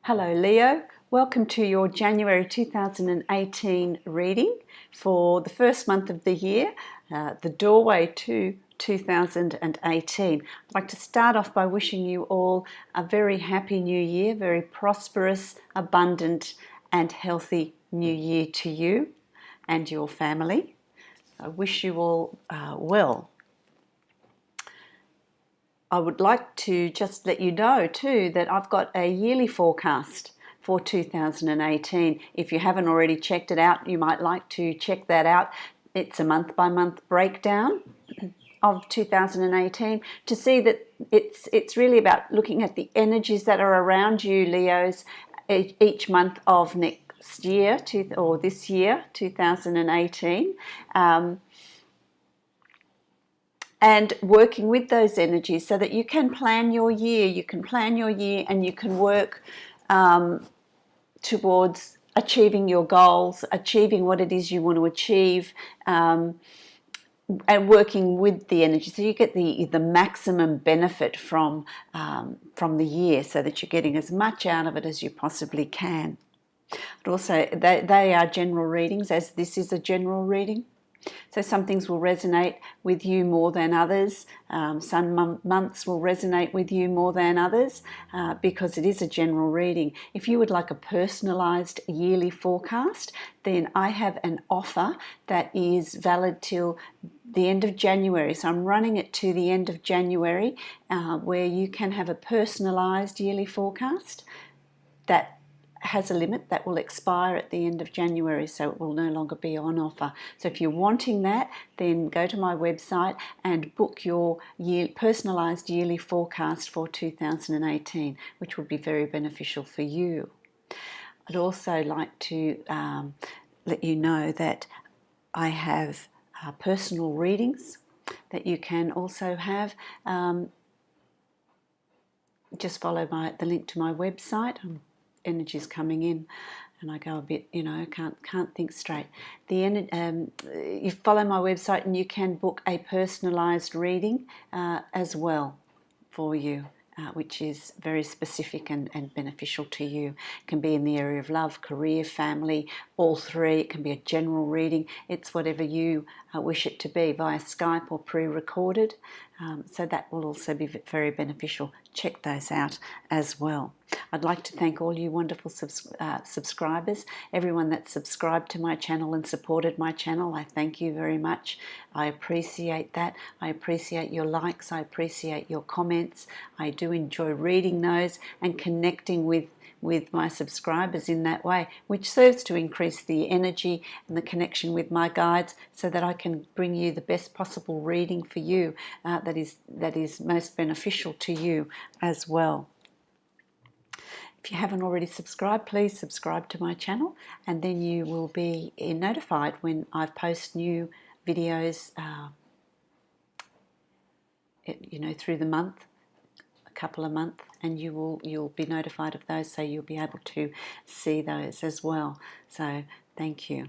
Hello Leo, welcome to your January 2018 reading for the first month of the year, the doorway to 2018. I'd like to start off by wishing you all a very happy new year, very prosperous, abundant and healthy new year to you and your family. I wish you all well. I would like to just let you know too that I've got a yearly forecast for 2018. If you haven't already checked it out, you might like to check that out. It's a month-by-month breakdown of 2018 to see that it's really about looking at the energies that are around you, Leos, each month of next year or this year, 2018. And working with those energies so that you can plan your year. You can plan your year and you can work towards achieving your goals, achieving what it is you want to achieve, and working with the energy, so you get the maximum benefit from the year, so that you're getting as much out of it as you possibly can. But also, they are general readings, as this is a general reading. So some things will resonate with you more than others. Some months will resonate with you more than others because it is a general reading. If you would like a personalised yearly forecast, then I have an offer that is valid till the end of January. So I'm running it to the end of January where you can have a personalised yearly forecast that has a limit that will expire at the end of January, so it will no longer be on offer. So if you're wanting that, then go to my website and book your personalised yearly forecast for 2018, which will be very beneficial for you. I'd also like to let you know that I have personal readings that you can also have. Just follow the link to my website. Energies coming in and I go a bit, can't think straight. You follow my website and you can book a personalised reading as well for you, which is very specific and beneficial to you. It can be in the area of love, career, family, all three. It can be a general reading. It's whatever you wish it to be, via Skype or pre-recorded. So that will also be very beneficial. Check those out as well. I'd like to thank all you wonderful subscribers, everyone that subscribed to my channel and supported my channel. I thank you very much. I appreciate that. I appreciate your likes. I appreciate your comments. I do enjoy reading those and connecting with my subscribers in that way, which serves to increase the energy and the connection with my guides so that I can bring you the best possible reading for you that is most beneficial to you as well. If you haven't already subscribed, please subscribe to my channel, and then you will be notified when I post new videos through the month, a couple a month, and you'll be notified of those, so you'll be able to see those as well. So thank you.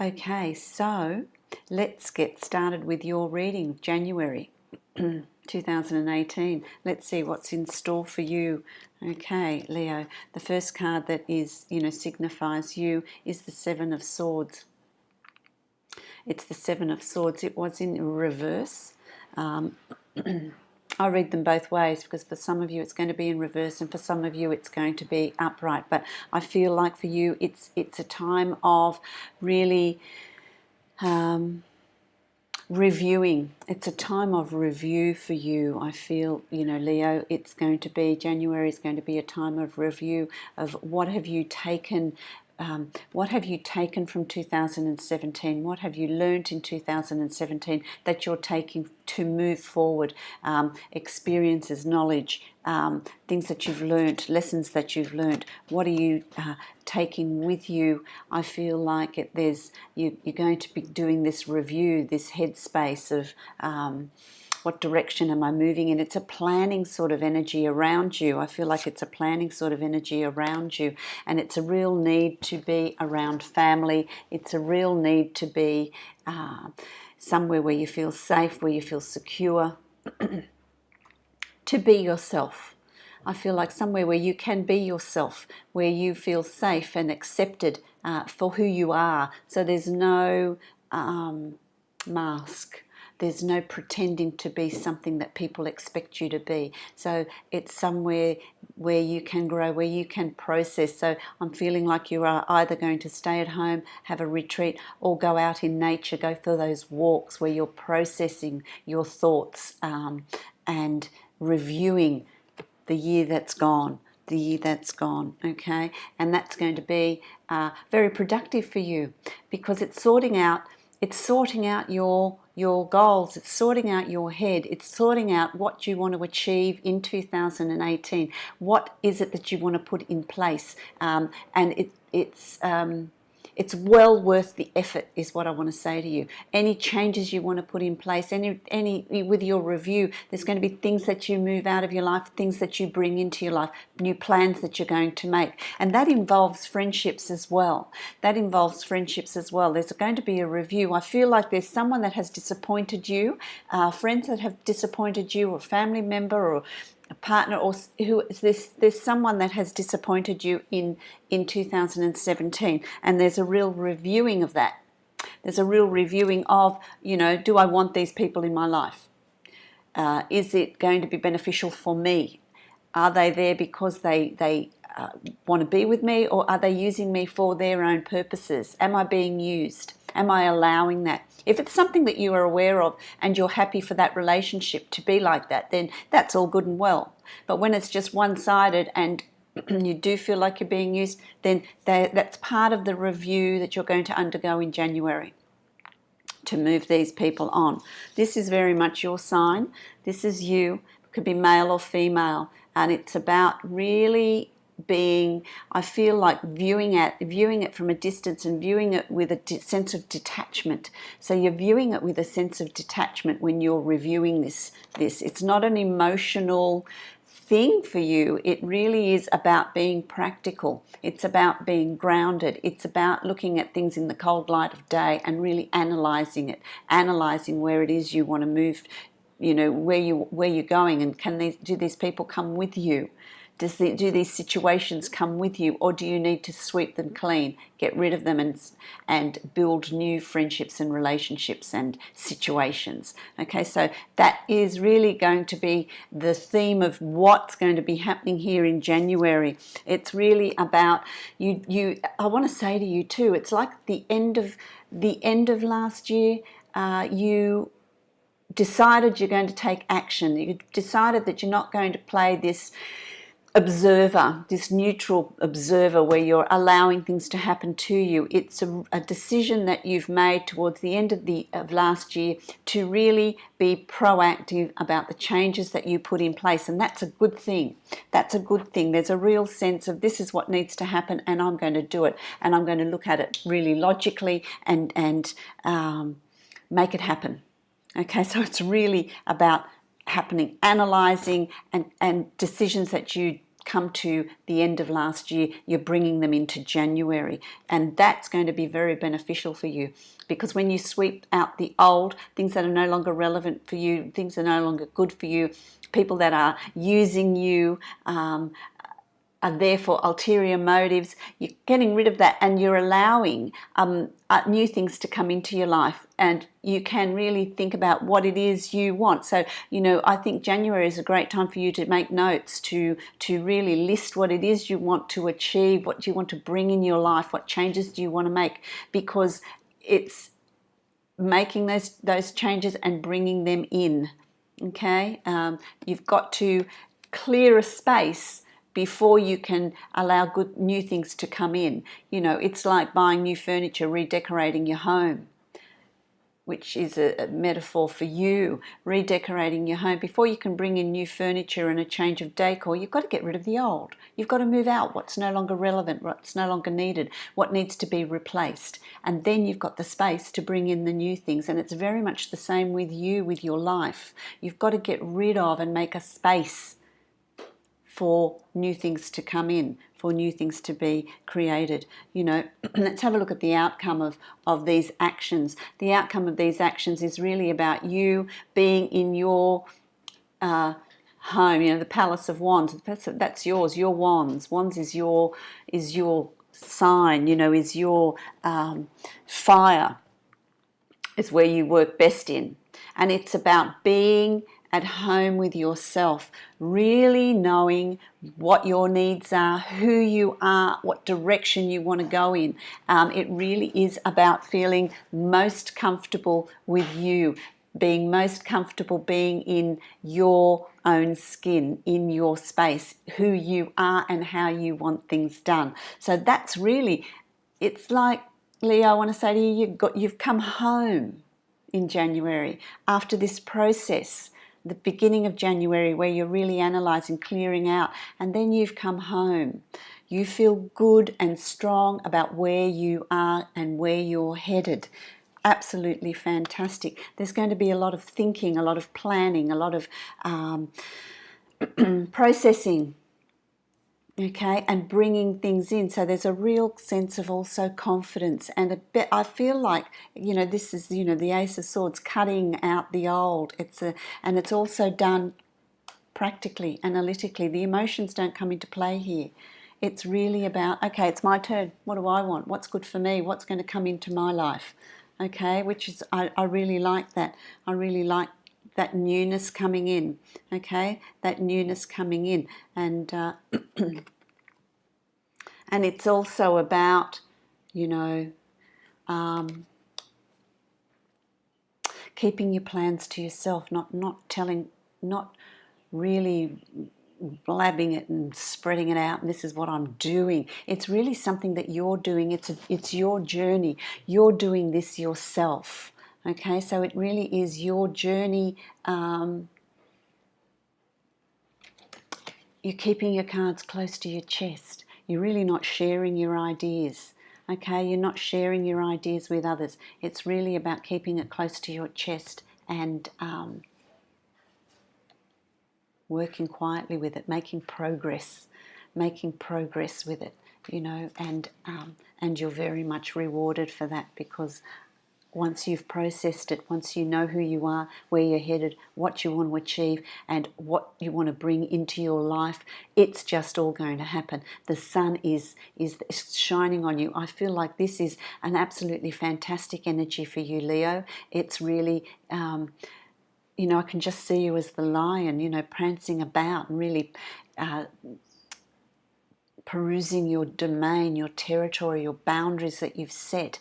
Okay, so let's get started with your reading, January 2018. Let's see what's in store for you. Okay, Leo, the first card that is, signifies you is the Seven of Swords. It's the Seven of Swords. It was in reverse. I read them both ways because for some of you it's going to be in reverse and for some of you it's going to be upright. But I feel like for you it's a time of really reviewing. It's a time of review for you. I feel, Leo, it's going to be, January is going to be a time of review of what have you taken from 2017? What have you learnt in 2017 that you're taking to move forward? Experiences, knowledge, things that you've learnt, lessons that you've learnt. What are you taking with you? I feel like you're going to be doing this review, this headspace of what direction am I moving in? It's a planning sort of energy around you. I feel like it's a planning sort of energy around you, and it's a real need to be around family. It's a real need to be somewhere where you feel safe, where you feel secure, to be yourself. I feel like somewhere where you can be yourself, where you feel safe and accepted for who you are. So there's no mask. There's no pretending to be something that people expect you to be. So it's somewhere where you can grow, where you can process. So I'm feeling like you are either going to stay at home, have a retreat, or go out in nature, go for those walks where you're processing your thoughts and reviewing the year that's gone. The year that's gone, okay? And that's going to be very productive for you, because it's sorting out your goals, it's sorting out your head, it's sorting out what you want to achieve in 2018. What is it that you want to put in place? And it's well worth the effort, is what I want to say to you. Any changes you want to put in place, any with your review, there's going to be things that you move out of your life, things that you bring into your life, new plans that you're going to make. And that involves friendships as well. That involves friendships as well. There's going to be a review. I feel like there's someone that has disappointed you, friends that have disappointed you, or a family member, or a partner, or who there's someone that has disappointed you in 2017, and there's a real reviewing of that. There's a real reviewing of, do I want these people in my life? Is it going to be beneficial for me? Are they there because they want to be with me, or are they using me for their own purposes? Am I being used? Am I allowing that? If it's something that you are aware of and you're happy for that relationship to be like that, then that's all good and well. But when it's just one-sided and you do feel like you're being used, then that's part of the review that you're going to undergo in January to move these people on. This is very much your sign. This is you. It could be male or female. And it's about really being, I feel like viewing it from a distance, and viewing it with a sense of detachment. So you're viewing it with a sense of detachment when you're reviewing this. It's not an emotional thing for you. It really is about being practical. It's about being grounded. It's about looking at things in the cold light of day and really analysing it, analysing where it is you want to move, where you're going, and do these people come with you? Do these situations come with you, or do you need to sweep them clean, get rid of them, and build new friendships and relationships and situations? Okay, so that is really going to be the theme of what's going to be happening here in January. It's really about you. I want to say to you too, it's like the end of last year. You decided you're going to take action. You decided that you're not going to play this observer, this neutral observer where you're allowing things to happen to you. It's a decision that you've made towards the end of last year to really be proactive about the changes that you put in place, and that's a good thing. That's a good thing. There's a real sense of, this is what needs to happen, and I'm going to do it, and I'm going to look at it really logically and make it happen. Okay, so it's really about happening, analysing, and decisions that you come to the end of last year, you're bringing them into January, and that's going to be very beneficial for you, because when you sweep out the old, things that are no longer relevant for you, things that are no longer good for you, people that are using you, are there for ulterior motives, you're getting rid of that, and you're allowing new things to come into your life, and you can really think about what it is you want. So, I think January is a great time for you to make notes, to really list what it is you want to achieve, what you want to bring in your life, what changes do you want to make, because it's making those changes and bringing them in, okay? You've got to clear a space before you can allow good new things to come in. It's like buying new furniture, redecorating your home, which is a metaphor for you, redecorating your home. Before you can bring in new furniture and a change of decor, you've got to get rid of the old. You've got to move out what's no longer relevant, what's no longer needed, what needs to be replaced. And then you've got the space to bring in the new things. And it's very much the same with you, with your life. You've got to get rid of and make a space for new things to come in, for new things to be created. Let's have a look at the outcome of these actions. The outcome of these actions is really about you being in your home, you know, the Palace of Wands. That's yours. Your wands. Wands is your sign. You know, is your fire. Is where you work best in, and it's about being at home with yourself, really knowing what your needs are, who you are, what direction you want to go in. It really is about feeling most comfortable with you, being most comfortable being in your own skin, in your space, who you are and how you want things done. So that's really, it's like, Leo, I want to say to you, you've come home in January after this process, the beginning of January, where you're really analysing, clearing out, and then you've come home. You feel good and strong about where you are and where you're headed. Absolutely fantastic. There's going to be a lot of thinking, a lot of planning, a lot of processing, okay, and bringing things in. So there's a real sense of also confidence, and a bit, I feel like, you know, this is, you know, the Ace of Swords, cutting out the old. And it's also done practically, analytically. The emotions don't come into play here. It's really about, okay, it's my turn. What do I want? What's good for me? What's going to come into my life? Okay, which is, I really like that. I really like that newness coming in, okay, that newness coming in. And and it's also about, you know, keeping your plans to yourself, not telling, not really blabbing it and spreading it out, and this is what I'm doing. It's really something that you're doing. It's your journey. You're doing this yourself. Okay, so it really is your journey. You're keeping your cards close to your chest. You're really not sharing your ideas. Okay, you're not sharing your ideas with others. It's really about keeping it close to your chest and working quietly with it, making progress with it, you know, and you're very much rewarded for that, because once you've processed it, once you know who you are, where you're headed, what you want to achieve, and what you want to bring into your life, it's just all going to happen. The sun is shining on you. I feel like this is an absolutely fantastic energy for you, Leo. It's really, you know, I can just see you as the lion, you know, prancing about and really perusing your domain, your territory, your boundaries that you've set,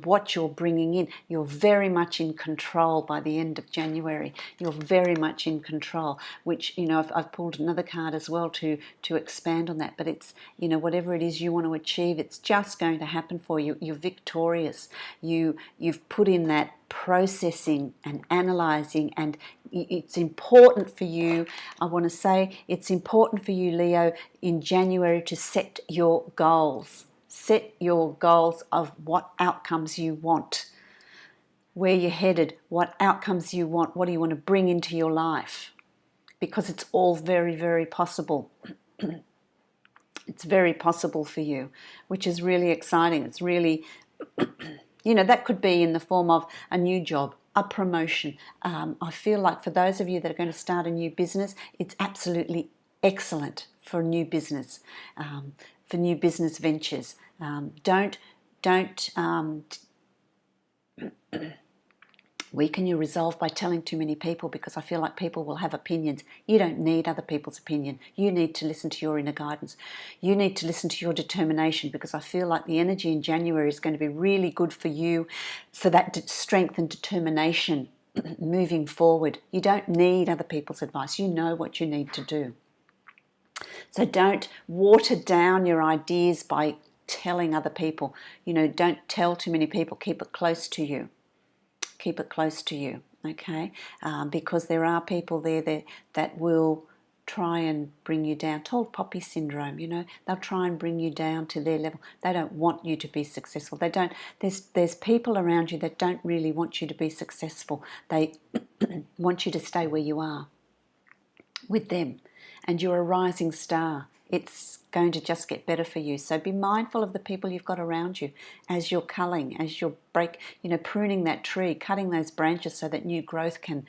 what you're bringing in. You're very much in control by the end of January. You're very much in control, which, you know, I've pulled another card as well to expand on that. But it's, you know, whatever it is you want to achieve, it's just going to happen for you. You're victorious. You've put in that processing and analysing, and it's important for you, I want to say, it's important for you, Leo, in January to set your goals. Set your goals of what outcomes you want, where you're headed, what outcomes you want, what do you want to bring into your life, because it's all very, very possible. It's very possible for you, which is really exciting. It's really, you know, that could be in the form of a new job, a promotion. I feel like for those of you that are going to start a new business, it's absolutely excellent for new business, for new business ventures. Don't weaken your resolve by telling too many people, because I feel like people will have opinions. You don't need other people's opinion. You need to listen to your inner guidance. You need to listen to your determination, because I feel like the energy in January is going to be really good for you, for that strength and determination moving forward. You don't need other people's advice. You know what you need to do. So don't water down your ideas by telling other people. You know, don't tell too many people. Keep it close to you. Keep it close to you, okay? Because there are people there that will try and bring you down. Tall poppy syndrome, you know, they'll try and bring you down to their level. They don't want you to be successful. They don't. There's people around you that don't really want you to be successful. They want you to stay where you are with them, and you're a rising star. It's going to just get better for you. So be mindful of the people you've got around you as you're culling, as you're pruning that tree, cutting those branches so that new growth can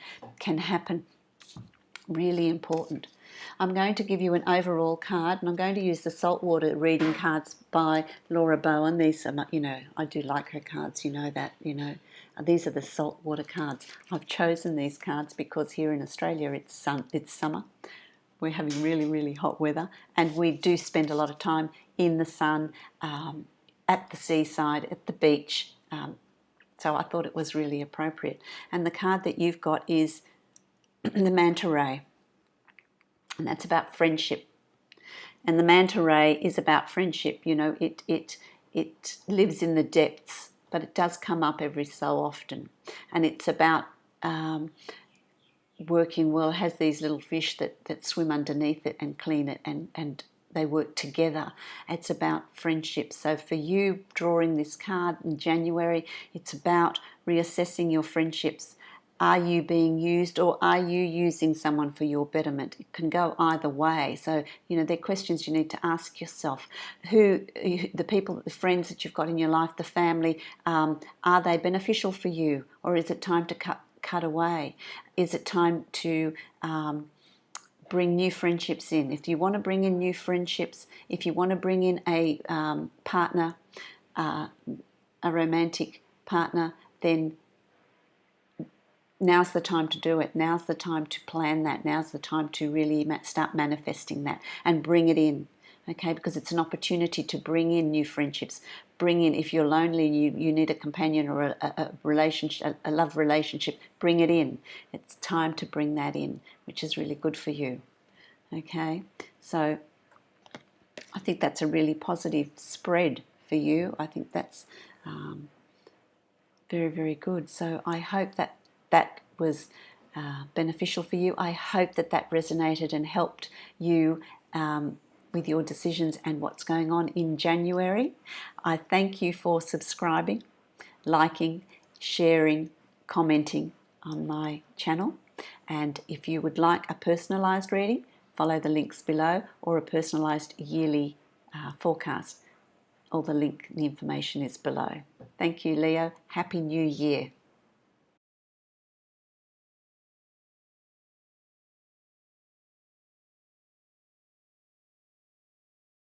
happen Really important. I'm going to give you an overall card, and I'm going to use the saltwater reading cards by Laura Bowen. These are, I do like her cards, These are the saltwater cards. I've chosen these cards because here in Australia it's summer. We're having really, really hot weather, and we do spend a lot of time in the sun, at the seaside, at the beach. So I thought it was really appropriate. And the card that you've got is the manta ray, and that's about friendship. And the manta ray is about friendship. It lives in the depths, but it does come up every so often. And it's about working well. It has these little fish that swim underneath it and clean it, and they work together. It's about friendship. So for you drawing this card in January, it's about reassessing your friendships. Are you being used, or are you using someone for your betterment? It can go either way. So, they're questions you need to ask yourself. The people, the friends that you've got in your life, the family, are they beneficial for you, or is it time to cut away? Is it time to bring new friendships in? If you want to bring in new friendships, if you want to bring in a partner, a romantic partner, then now's the time to do it. Now's the time to plan that. Now's the time to really start manifesting that and bring it in, okay? Because it's an opportunity to bring in new friendships. Bring in, if you're lonely, you need a companion or a relationship, a love relationship, bring it in. It's time to bring that in, which is really good for you, okay? So I think that's a really positive spread for you. I think that's very, very good. So I hope that was beneficial for you. I hope that resonated and helped you with your decisions and what's going on in January. I thank you for subscribing, liking, sharing, commenting on my channel. And if you would like a personalised reading, follow the links below, or a personalised yearly forecast. All the information is below. Thank you, Leo. Happy New Year.